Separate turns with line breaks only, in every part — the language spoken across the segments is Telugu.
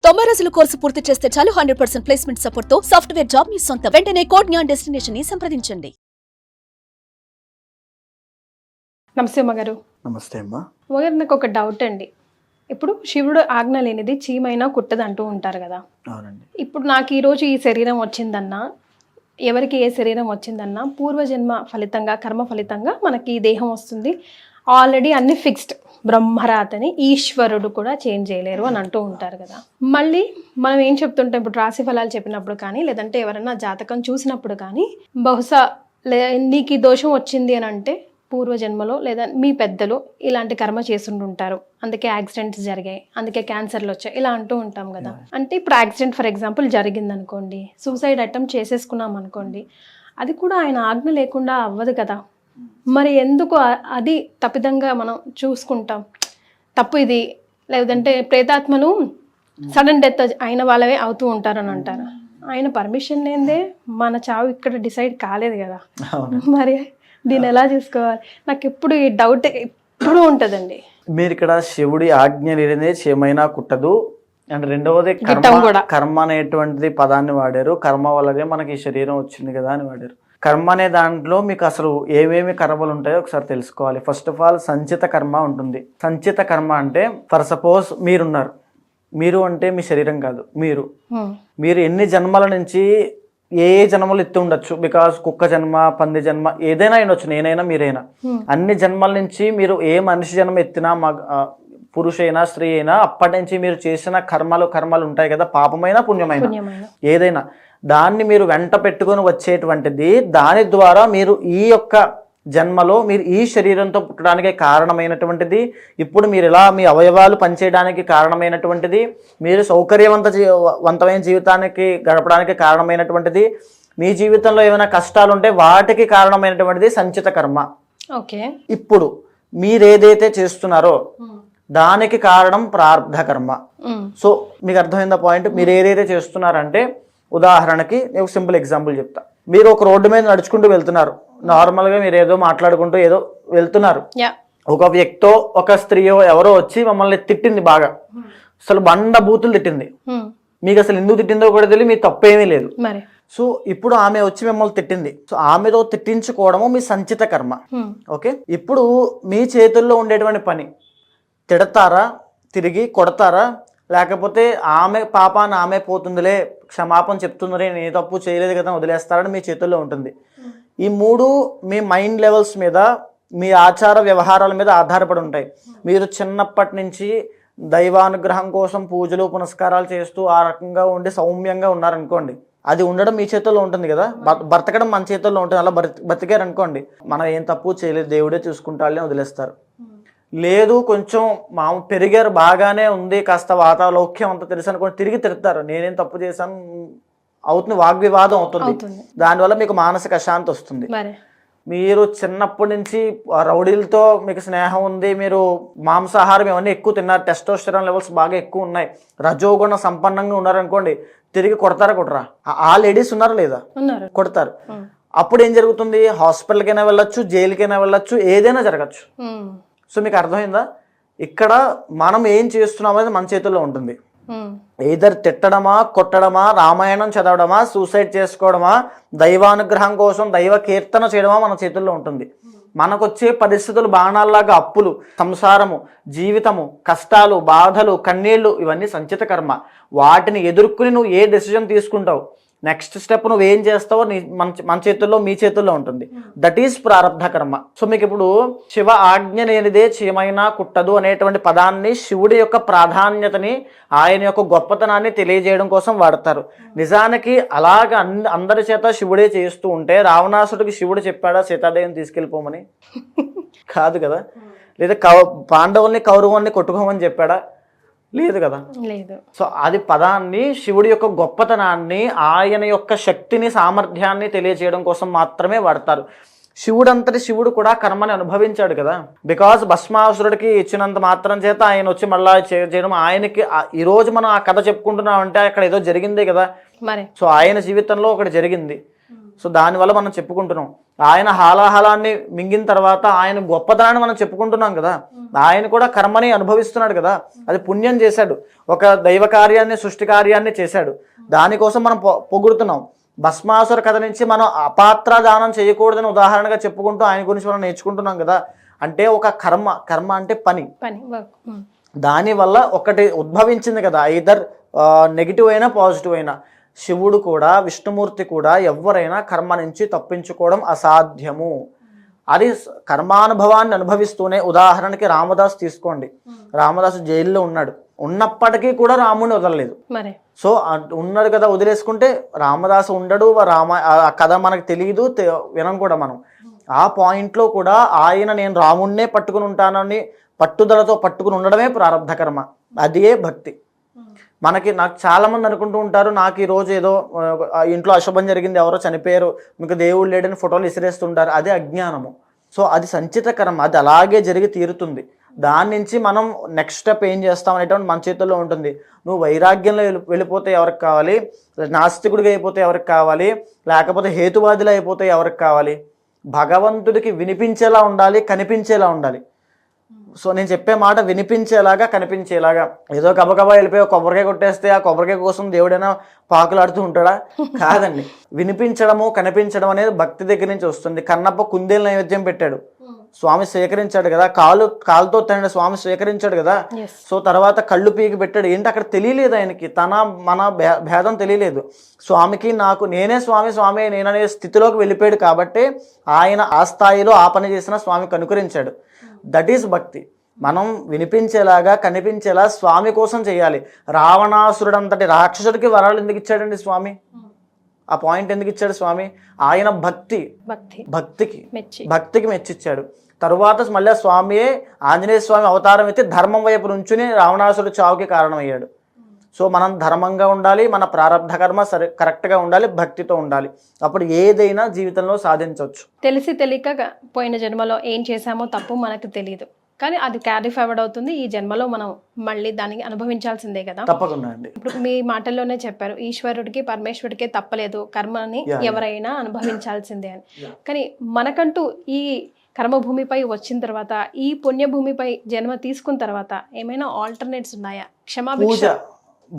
90 రోజుల కోర్సు పూర్తి చేస్తే చాలు 100% ప్లేస్మెంట్ సపోర్ట్ తో సాఫ్ట్వేర్ జాబ్ మీ సొంతం. వెంటనే కోడ్ జ్ఞాన్ డెస్టినేషన్ ని సంప్రదించండి.
నమస్తే అమ్మగారు.
నమస్తే అమ్మా.
అమ్మగారు, నాకు ఒక డౌట్ అండి. ఇప్పుడు శివుడు ఆజ్ఞ లేనిది చీమైనా కుట్టదు అంటూ ఉంటారు కదా.
అవునండి.
ఇప్పుడు నాకు ఈరోజు ఈ శరీరం వచ్చిందన్నా, ఎవరికి ఏ శరీరం వచ్చిందన్నా పూర్వజన్మ ఫలితంగా, కర్మ ఫలితంగా మనకి ఈ దేహం వస్తుంది. ఆల్రెడీ అన్ని ఫిక్స్డ్, బ్రహ్మరాతని ఈశ్వరుడు కూడా చేంజ్ చేయలేరు అని అంటూ ఉంటారు కదా. మళ్ళీ మనం ఏం చెప్తుంటాం, ఇప్పుడు రాశి ఫలాలు చెప్పినప్పుడు కానీ, లేదంటే ఎవరైనా జాతకం చూసినప్పుడు కానీ, బహుశా నీకు ఈ దోషం వచ్చింది అని అంటే పూర్వజన్మలో లేదా మీ పెద్దలు ఇలాంటి కర్మ చేస్తుంటుంటారు, అందుకే యాక్సిడెంట్స్ జరిగాయి, అందుకే క్యాన్సర్లు వచ్చాయి, ఇలా అంటూ ఉంటాం కదా. అంటే ఇప్పుడు యాక్సిడెంట్ ఫర్ ఎగ్జాంపుల్ జరిగింది అనుకోండి, సూసైడ్ అటెంప్ట్ చేసేసుకున్నాం అనుకోండి, అది కూడా ఆయన ఆజ్ఞ లేకుండా అవ్వదు కదా. మరి ఎందుకు అది తప్పిదంగా మనం చూసుకుంటాం? తప్పు ఇది. లేదంటే ప్రేతాత్మలు సడన్ డెత్ అయిన వాళ్ళవే అవుతూ ఉంటారని అంటారు. ఆయన పర్మిషన్ లేదే మన చావు ఇక్కడ డిసైడ్ కాలేదు కదా. మరి దీన్ని ఎలా చూసుకోవాలి? నాకు ఎప్పుడు ఈ డౌట్ ఎప్పుడు ఉంటుందండి.
మీరు ఇక్కడ శివుడి ఆజ్ఞ లేనిదే చీమైనా కుట్టదు అండ్ రెండవది కర్మ అనేటువంటిది పదాన్ని వాడారు. కర్మ వల్లనే మనకి ఈ శరీరం వచ్చింది కదా అని వాడారు. కర్మ అనే దాంట్లో మీకు అసలు ఏమేమి కర్మలు ఉంటాయో ఒకసారి తెలుసుకోవాలి. ఫస్ట్ ఆఫ్ ఆల్ సంచిత కర్మ ఉంటుంది. సంచిత కర్మ అంటే ఫర్ సపోజ్ మీరున్నారు, మీరు అంటే మీ శరీరం కాదు, మీరు ఎన్ని జన్మల నుంచి ఏ జన్మలు ఎత్తి ఉండొచ్చు. బికాస్ కుక్క జన్మ, పంది జన్మ, ఏదైనా అయినొచ్చు, నేనైనా మీరైనా. అన్ని జన్మల నుంచి మీరు ఏ మనిషి జన్మ ఎత్తినా, పురుషైనా స్త్రీ అయినా, అప్పటి నుంచి మీరు చేసిన కర్మలు ఉంటాయి కదా, పాపమైనా పుణ్యమైనా ఏదైనా, దాన్ని మీరు వెంట పెట్టుకొని వచ్చేటువంటిది. దాని ద్వారా మీరు ఈ యొక్క జన్మలో మీరు ఈ శరీరంతో పుట్టడానికి కారణమైనటువంటిది, ఇప్పుడు మీరు ఇలా మీ అవయవాలు పనిచేయడానికి కారణమైనటువంటిది, మీరు సౌకర్యవంతమైన జీవితానికి గడపడానికి కారణమైనటువంటిది, మీ జీవితంలో ఏమైనా కష్టాలు ఉంటే వాటికి కారణమైనటువంటిది సంచిత కర్మ.
ఓకే. ఇప్పుడు
మీరేదైతే చేస్తున్నారో దానికి కారణం ప్రార్థ కర్మ. సో మీకు అర్థమైందా పాయింట్? మీరు ఏదైతే చేస్తున్నారంటే, ఉదాహరణకి నేను సింపుల్ ఎగ్జాంపుల్ చెప్తా. మీరు ఒక రోడ్డు మీద నడుచుకుంటూ వెళ్తున్నారు, నార్మల్గా మీరు ఏదో మాట్లాడుకుంటూ ఏదో వెళ్తున్నారు. ఒక వ్యక్తో ఒక స్త్రీయో ఎవరో వచ్చి మమ్మల్ని తిట్టింది, బాగా అసలు బండ బూతులు తిట్టింది. మీకు అసలు ఎందుకు తిట్టిందో కూడా తెలియదు, మీ తప్పేమీ లేదు. సో ఇప్పుడు ఆమె వచ్చి మిమ్మల్ని తిట్టింది. సో ఆమెతో తిట్టించుకోవడము మీ సంచిత కర్మ. ఓకే. ఇప్పుడు మీ చేతుల్లో ఉండేటువంటి పని, తిడతారా, తిరిగి కొడతారా, లేకపోతే ఆమె పాపాన్ని ఆమె పోతుందిలే, క్షమాపణ చెప్తుందిలే, నేను తప్పు చేయలేదు కదా వదిలేస్తారని మీ చేతుల్లో ఉంటుంది. ఈ మూడు మీ మైండ్ లెవెల్స్ మీద, మీ ఆచార వ్యవహారాల మీద ఆధారపడి ఉంటాయి. మీరు చిన్నప్పటి నుంచి దైవానుగ్రహం కోసం పూజలు పునస్కారాలు చేస్తూ ఆ రకంగా ఉండి సౌమ్యంగా ఉన్నారనుకోండి, అది ఉండడం మీ చేతుల్లో ఉంటుంది కదా. బ్రతకడం మన చేతుల్లో ఉంటుంది. అలా బతికారు అనుకోండి, మనం ఏం తప్పు చేయలేదు, దేవుడే చూసుకుంటాడని వదిలేస్తారు. లేదు, కొంచెం పెరిగారు, బాగానే ఉంది, కాస్త వాతాలౌక్యం అంతా తెలుసు అనుకోండి, తిరిగి తిడతారు, నేనేం తప్పు చేశాను అవుతుంది, వాగ్వివాదం అవుతుంది. దానివల్ల మీకు మానసిక అశాంతి వస్తుంది. మీరు చిన్నప్పటి నుంచి రౌడీలతో మీకు స్నేహం ఉంది, మీరు మాంసాహారం ఇవన్నీ ఎక్కువ తిన్నారు, టెస్టోస్టెరాన్ లెవెల్స్ బాగా ఎక్కువ ఉన్నాయి, రజోగుణ సంపన్నంగా ఉన్నారనుకోండి, తిరిగి కొడతారా? ఆ లేడీస్ ఉన్నారా లేదా? కొడతారు. అప్పుడు ఏం జరుగుతుంది? హాస్పిటల్కైనా వెళ్ళొచ్చు, జైలుకైనా వెళ్ళొచ్చు, ఏదైనా జరగచ్చు. సో మీకు అర్థమైందా? ఇక్కడ మనం ఏం చేస్తున్నాం అనేది మన చేతుల్లో ఉంటుంది. ఏదర్ తిట్టడమా, కొట్టడమా, రామాయణం చదవడమా, సూసైడ్ చేసుకోవడమా, దైవానుగ్రహం కోసం దైవ కీర్తన చేయడమా మన చేతుల్లో ఉంటుంది. మనకొచ్చే పరిస్థితులు బాణాల్లాగా అప్పులు, సంసారము, జీవితము, కష్టాలు, బాధలు, కన్నీళ్లు, ఇవన్నీ సంచిత కర్మ. వాటిని ఎదుర్కొని నువ్వు ఏ డెసిజన్ తీసుకుంటావు, నెక్స్ట్ స్టెప్ నువ్వు ఏం చేస్తావో మన చేతుల్లో, మీ చేతుల్లో ఉంటుంది. దట్ ఈస్ ప్రారబ్ధ కర్మ. సో మీకు ఇప్పుడు శివ ఆజ్ఞ లేనిదే చీమైనా కుట్టదు అనేటువంటి పదాన్ని శివుడి యొక్క ప్రాధాన్యతని, ఆయన యొక్క గొప్పతనాన్ని తెలియజేయడం కోసం వాడతారు. నిజానికి అలాగ అందరి చేత శివుడే చేస్తూ ఉంటే రావణాసుడికి శివుడు చెప్పాడా సీతాదేవిని తీసుకెళ్ళిపోమని? కాదు కదా. లేదా పాండవుల్ని కౌరవుల్ని కొట్టుకోమని చెప్పాడా? లేదు కదా. సో అది పదాన్ని శివుడి యొక్క గొప్పతనాన్ని, ఆయన యొక్క శక్తిని, సామర్థ్యాన్ని తెలియజేయడం కోసం మాత్రమే వాడతారు. శివుడు కూడా కర్మని అనుభవించాడు కదా. బికాస్ భస్మాసురుడికి ఇచ్చినంత మాత్రం చేత ఆయన వచ్చి మళ్ళా చేయడం, ఆయనకి ఈ రోజు మనం ఆ కథ చెప్పుకుంటున్నాం అంటే అక్కడ ఏదో జరిగిందే కదా. సో ఆయన జీవితంలో ఒకటి జరిగింది, సో దానివల్ల మనం చెప్పుకుంటున్నాం. ఆయన హాలాహలాన్ని మింగిన తర్వాత ఆయన గొప్పతనాన్ని మనం చెప్పుకుంటున్నాం కదా. ఆయన కూడా కర్మని అనుభవిస్తున్నాడు కదా, అది పుణ్యం చేశాడు, ఒక దైవ కార్యాన్ని సృష్టి కార్యాన్ని చేశాడు, దానికోసం మనం పొగుడుతున్నాం. భస్మాసుర కథ నుంచి మనం అపాత్ర దానం చేయకూడదని ఉదాహరణగా చెప్పుకుంటూ ఆయన గురించి మనం నేర్చుకుంటున్నాం కదా. అంటే ఒక కర్మ అంటే పని దానివల్ల ఒకటి ఉద్భవించింది కదా, ఐదర్ నెగిటివ్ అయినా పాజిటివ్ అయినా. శివుడు కూడా విష్ణుమూర్తి కూడా ఎవరైనా కర్మ నుంచి తప్పించుకోవడం అసాధ్యము. అది కర్మానుభవాన్ని అనుభవిస్తూనే, ఉదాహరణకి రామదాస్ తీసుకోండి, రామదాసు జైల్లో ఉన్నాడు, ఉన్నప్పటికీ కూడా రాముడిని వదలలేదు. సో ఉన్నాడు కదా, వదిలేసుకుంటే రామదాసు ఉండడు, ఆ కథ మనకు తెలియదు, వినం కూడా మనం. ఆ పాయింట్లో కూడా ఆయన నేను రాముడినే పట్టుకుని ఉంటానని పట్టుదలతో పట్టుకుని ఉండడమే ప్రారబ్ధ కర్మ, అదే భక్తి. నాకు చాలా మంది అనుకుంటూ ఉంటారు, నాకు ఈ రోజు ఏదో ఇంట్లో అశుభం జరిగింది, ఎవరో చనిపోయారు, మీకు దేవుడు లేడని ఫోటోలు ఇసిరేస్తుంటారు, అదే అజ్ఞానము. సో అది సంచిత కర్మ, అది అలాగే జరిగి తీరుతుంది. దాని నుంచి మనం నెక్స్ట్ స్టెప్ ఏం చేస్తాం అనేటువంటి మన చేతుల్లో ఉంటుంది. నువ్వు వైరాగ్యంలో వెళ్ళిపోతే ఎవరికి కావాలి, నాస్తికుడిగా అయిపోతే ఎవరికి కావాలి, లేకపోతే హేతువాదిలో అయిపోతే ఎవరికి కావాలి? భగవంతుడికి వినిపించేలా ఉండాలి, కనిపించేలా ఉండాలి. సో నేను చెప్పే మాట వినిపించేలాగా కనిపించేలాగా. ఏదో గబగబా వెళ్ళిపోయి కొబ్బరికాయ కొట్టేస్తే ఆ కొబ్బరికాయ కోసం దేవుడైనా పాకులాడుతూ ఉంటాడా? కాదండి. వినిపించడము కనిపించడం అనేది భక్తి దగ్గర నుంచి వస్తుంది. కన్నప్ప కుందేలు నైవేద్యం పెట్టాడు, స్వామి స్వీకరించాడు కదా, కాలుతో తండ్రి స్వామి స్వీకరించాడు కదా. సో తర్వాత కళ్ళు పీకి పెట్టాడు. ఏంటి అక్కడ తెలియలేదు ఆయనకి, మన భేదం తెలియలేదు. స్వామికి నాకు నేనే స్వామి నేననే స్థితిలోకి వెళ్ళిపోయాడు కాబట్టి ఆయన ఆ స్థాయిలో ఆ పని చేసిన స్వామికి అనుకరించాడు. దట్ ఈస్ భక్తి. మనం వినిపించేలాగా కనిపించేలా స్వామి కోసం చేయాలి. రావణాసురుడు అంతటి రాక్షసుడికి వరాలు ఎందుకు ఇచ్చాడండి స్వామి? ఆ పాయింట్ ఎందుకు ఇచ్చాడు స్వామి? ఆయన భక్తికి మెచ్చిచ్చాడు. తరువాత మళ్ళీ స్వామియే ఆంజనేయ స్వామి అవతారం ఎత్తి ధర్మం వైపు నుంచుని రావణాసురుడు చావుకి కారణమయ్యాడు. సో మనం ధర్మంగా ఉండాలి, మన ప్రారబ్ధ కర్మ కరెక్ట్గా ఉండాలి, భక్తితో ఉండాలి. అప్పుడు ఏదైనా జీవితంలో సాధించవచ్చు.
తెలిసి తెలియక పోయిన జన్మలో ఏం చేశామో తప్పు మనకు తెలియదు, కానీ అది క్యారీ ఫార్వర్డ్ అవుతుంది. ఈ జన్మలో మనం మళ్ళీ దానికి అనుభవించాల్సిందే కదా.
తప్పకుండా అండి.
ఇప్పుడు మీ మాటల్లోనే చెప్పారు, ఈశ్వరుడికి పరమేశ్వరుడికే తప్పలేదు, కర్మని ఎవరైనా అనుభవించాల్సిందే అని. కానీ మనకంటూ ఈ కర్మభూమిపై వచ్చిన తర్వాత, ఈ పుణ్యభూమిపై జన్మ తీసుకున్న తర్వాత ఏమైనా ఆల్టర్నేట్స్ ఉన్నాయా? క్షమాభిక్ష,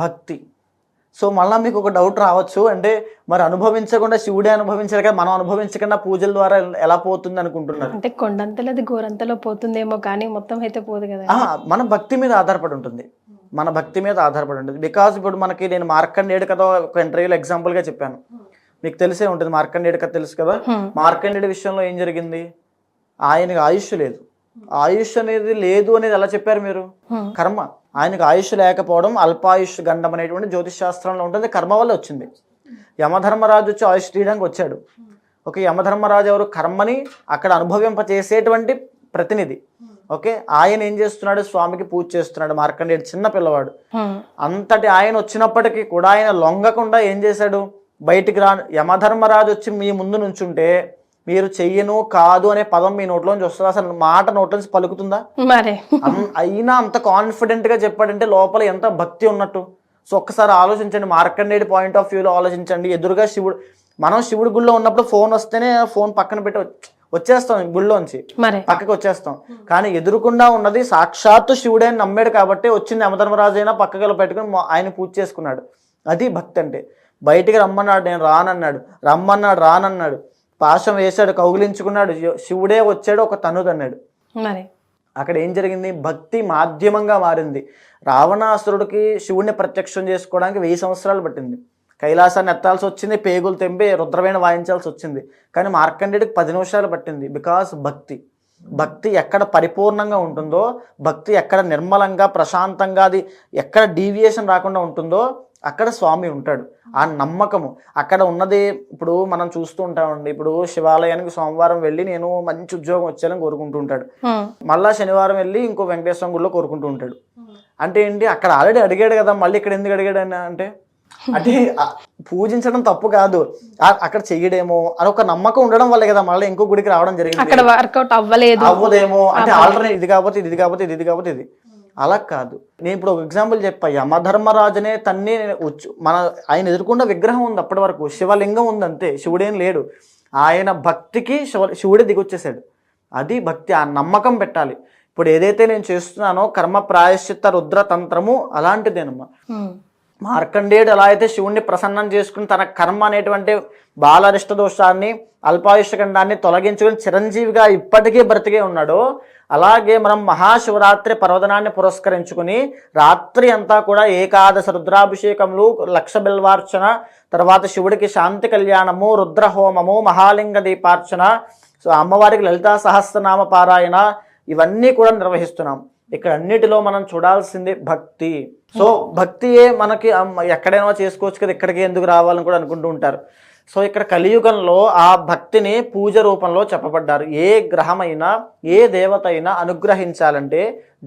భక్తి. సో మళ్ళీ మీకు ఒక డౌట్ రావచ్చు, అంటే మరి అనుభవించకుండా శివుడే అనుభవించారు కదా, మనం అనుభవించకుండా పూజల ద్వారా ఎలా పోతుంది అనుకుంటున్నారు.
అంటే కొండంతలది గోరంతలో పోతుందేమో కానీ మొత్తం అయితే పోదు కదా.
మన భక్తి మీద ఆధారపడి ఉంటుంది, బికాజ్ ఇప్పుడు మనకి నేను మార్కండేయుడు కథ ఒక ఇంటర్వ్యూలో ఎగ్జాంపుల్గా చెప్పాను, మీకు తెలిసే ఉంటుంది. మార్కండేయుడు కథ తెలుసు కదా. మార్కండేయుడి విషయంలో ఏం జరిగింది? ఆయనకు ఆయుష్ లేదు. ఆయుష్ అనేది లేదు అనేది ఎలా చెప్పారు మీరు? కర్మ. ఆయనకు ఆయుష్ లేకపోవడం అల్పాయుష్ గండం అనేటువంటి జ్యోతిష్ శాస్త్రంలో ఉంటుంది, కర్మ వల్ల వచ్చింది. యమధర్మరాజు వచ్చి ఆయుష్ తీయడానికి వచ్చాడు. ఓకే, యమధర్మరాజు ఎవరు? కర్మని అక్కడ అనుభవింపచేసేటువంటి ప్రతినిధి. ఓకే, ఆయన ఏం చేస్తున్నాడు? స్వామికి పూజ చేస్తున్నాడు. మార్కండేయుడు చిన్న పిల్లవాడు. అంతటి ఆయన వచ్చినప్పటికీ కూడా ఆయన లొంగకుండా ఏం చేశాడు? బయటికి యమధర్మరాజు వచ్చి మీ ముందు నుంచుంటే మీరు చెయ్యను కాదు అనే పదం మీ నోట్లోంచి వస్తుందా? అసలు మాట నోట్లోంచి పలుకుతుందా? అయినా అంత కాన్ఫిడెంట్ గా చెప్పాడంటే లోపల ఎంత భక్తి ఉన్నట్టు. సో ఒక్కసారి ఆలోచించండి, మార్కండేయుడి పాయింట్ ఆఫ్ వ్యూలో ఆలోచించండి. ఎదురుగా శివుడు, మనం శివుడి గుళ్ళో ఉన్నప్పుడు ఫోన్ వస్తేనే ఫోన్ పక్కన పెట్టి వచ్చేస్తాం, గుళ్ళోంచి పక్కకి వచ్చేస్తాం. కానీ ఎదురుకుండా ఉన్నది సాక్షాత్తు శివుడే అని నమ్మాడు కాబట్టి వచ్చింది. యమధర్మరాజు అయినా పక్కకి పెట్టుకుని ఆయన పూజ చేసుకున్నాడు. అది భక్తి అంటే. బయటికి రమ్మన్నాడు, నేను రానన్నాడు, రానన్నాడు, పాశం వేశాడు, కౌగిలించుకున్నాడు, శివుడే వచ్చాడు, ఒక తన్నుదన్నాడు. అక్కడ ఏం జరిగింది? భక్తి మాధ్యమంగా మారింది. రావణాసురుడికి శివుడిని ప్రత్యక్షం చేసుకోవడానికి 1000 సంవత్సరాలు పట్టింది. కైలాసాన్ని ఎత్తాల్సి వచ్చింది, పేగులు తెంపి రుద్రవేణ వాయించాల్సి వచ్చింది. కానీ మార్కండేయుడికి 10 నిమిషాలు పట్టింది. బికాస్ భక్తి ఎక్కడ పరిపూర్ణంగా ఉంటుందో, భక్తి ఎక్కడ నిర్మలంగా ప్రశాంతంగా, అది ఎక్కడ డీవియేషన్ రాకుండా ఉంటుందో అక్కడ స్వామి ఉంటాడు. ఆ నమ్మకము అక్కడ ఉన్నది. ఇప్పుడు మనం చూస్తూ ఉంటామండి, ఇప్పుడు శివాలయానికి సోమవారం వెళ్ళి నేను మంచి ఉద్యోగం వచ్చేయాలని కోరుకుంటూ ఉంటాడు, మళ్ళా శనివారం వెళ్ళి ఇంకో వెంకటేశ్వర గుడిలో కోరుకుంటూ ఉంటాడు. అంటే ఏంటి? అక్కడ ఆల్రెడీ అడిగాడు కదా, మళ్ళీ ఇక్కడ ఎందుకు అడిగాడు అంటే పూజించడం తప్పు కాదు, అక్కడ చెయ్యడేమో అని ఒక నమ్మకం ఉండడం వల్ల కదా మళ్ళీ ఇంకో గుడికి రావడం జరిగింది.
అక్కడ వర్కౌట్ అవ్వదేమో
అంటే ఆల్టర్నేట్ ఇది కాకపోతే ఇది అలా కాదు. నేను ఇప్పుడు ఒక ఎగ్జాంపుల్ చెప్పా, యమధర్మరాజునే తన్ని ఆయన ఎదుర్కొన్న విగ్రహం ఉంది, అప్పటి వరకు శివలింగం ఉంది అంతే, శివుడేం లేడు. ఆయన భక్తికి శివుడే దిగొచ్చేసాడు. అది భక్తి, ఆ నమ్మకం పెట్టాలి. ఇప్పుడు ఏదైతే నేను చేస్తున్నానో కర్మ ప్రాయశ్చిత్త రుద్ర తంత్రము అలాంటిదేనమ్మా. మార్కండేయుడు ఎలా అయితే శివుణ్ణి ప్రసన్నం చేసుకుని తన కర్మ అనేటువంటి బాలరిష్ట దోషాన్ని అల్పాయుష్యఖండాన్ని తొలగించుకుని చిరంజీవిగా ఇప్పటికీ బ్రతికే ఉన్నాడో, అలాగే మనం మహాశివరాత్రి పర్వదినాన్ని పురస్కరించుకుని రాత్రి అంతా కూడా ఏకాదశ రుద్రాభిషేకములు, లక్ష బిల్వార్చన, తర్వాత శివుడికి శాంతి కళ్యాణము, రుద్రహోమము, మహాలింగ దీపార్చన, సో అమ్మవారికి లలితా సహస్రనామ పారాయణ, ఇవన్నీ కూడా నిర్వహిస్తున్నాం. ఇక్కడ అన్నిటిలో మనం చూడాల్సింది భక్తి. సో భక్తియే మనకి ఎక్కడైనా చేసుకోవచ్చు కదా, ఇక్కడికి ఎందుకు రావాలని కూడా అనుకుంటూ ఉంటారు. సో ఇక్కడ కలియుగంలో ఆ భక్తిని పూజ రూపంలో చెప్పబడ్డారు. ఏ గ్రహమైనా ఏ దేవత అయినా అనుగ్రహించాలంటే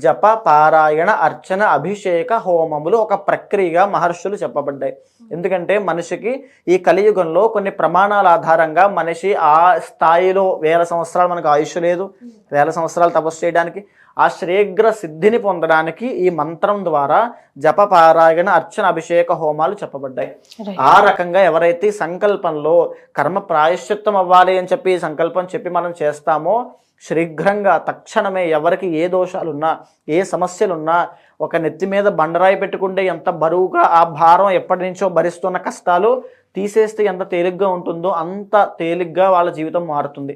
జప, పారాయణ, అర్చన, అభిషేక, హోమములు ఒక ప్రక్రియగా మహర్షులు చెప్పబడ్డాయి. ఎందుకంటే మనిషికి ఈ కలియుగంలో కొన్ని ప్రమాణాల ఆధారంగా మనిషి ఆ స్థాయిలో 1000 సంవత్సరాలు మనకు ఆయుష్ లేదు, 1000 సంవత్సరాలు తపస్సు చేయడానికి, ఆ శ్రీఘ్ర సిద్ధిని పొందడానికి ఈ మంత్రం ద్వారా జప, పారాయణ, అర్చన, అభిషేక, హోమాలు చెప్పబడ్డాయి. ఆ రకంగా ఎవరైతే సంకల్పంలో కర్మ ప్రాయశ్చిత్తం అవ్వాలి అని చెప్పి సంకల్పం చెప్పి మనం చేస్తామో శీఘ్రంగా తక్షణమే ఎవరికి ఏ దోషాలున్నా ఏ సమస్యలున్నా ఒక నెత్తి మీద బండరాయి పెట్టుకుంటే ఎంత బరువుగా ఆ భారం ఎప్పటి నుంచో భరిస్తున్న కష్టాలు తీసేస్తే ఎంత తేలిగ్గా ఉంటుందో అంత తేలిగ్గా వాళ్ళ జీవితం మారుతుంది.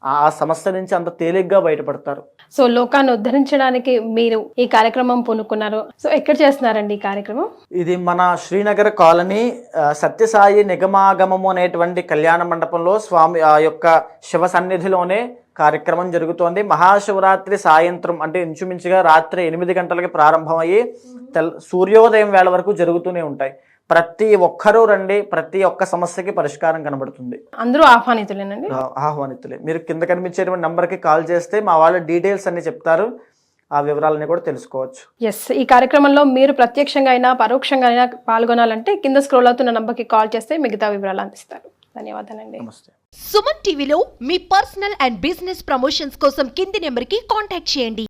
ఆ సమస్య నుంచి అంత తేలిగ్గా బయటపడతారు.
సో లోకాన్ని ఉద్ధరించడానికి మీరు ఈ కార్యక్రమం పూనుకున్నారు. సో ఎక్కడ చేస్తున్నారండి ఈ కార్యక్రమం?
ఇది మన శ్రీనగర్ కాలనీ సత్యసాయి నిగమాగమము అనేటువంటి కళ్యాణ మండపంలో స్వామి ఆ యొక్క శివ సన్నిధిలోనే కార్యక్రమం జరుగుతోంది. మహాశివరాత్రి సాయంత్రం అంటే ఇంచుమించుగా రాత్రి 8 గంటలకి ప్రారంభమయ్యి సూర్యోదయం వేళ వరకు జరుగుతూనే ఉంటాయి. ప్రతి ఒక్కరూ రండి, ప్రతి ఒక్క సమస్యకి పరిష్కారం కనబడుతుంది.
అందరూ ఆహ్వానితులేనండి?
ఆహ్వానితులే. మీరు కింద కనిపించేటువంటి నంబర్కి కాల్ చేస్తే మా వాళ్ళ డీటెయిల్స్ అన్ని చెప్తారు, ఆ వివరాలని కూడా తెలుసుకోవచ్చు.
ఎస్, ఈ కార్యక్రమంలో మీరు ప్రత్యక్షంగా అయినా పరోక్షంగా అయినా పాల్గొనాలంటే కింద స్క్రోల్ అవుతున్న నంబర్కి కాల్ చేస్తే మిగతా వివరాలు అందిస్తారు. ధన్యవాదాలండి.
నమస్తే.
సుమన్ టీవీలో మీ పర్సనల్ అండ్ బిజినెస్ ప్రమోషన్స్ కోసం కింది నెంబర్కి కాంటాక్ట్ చేయండి.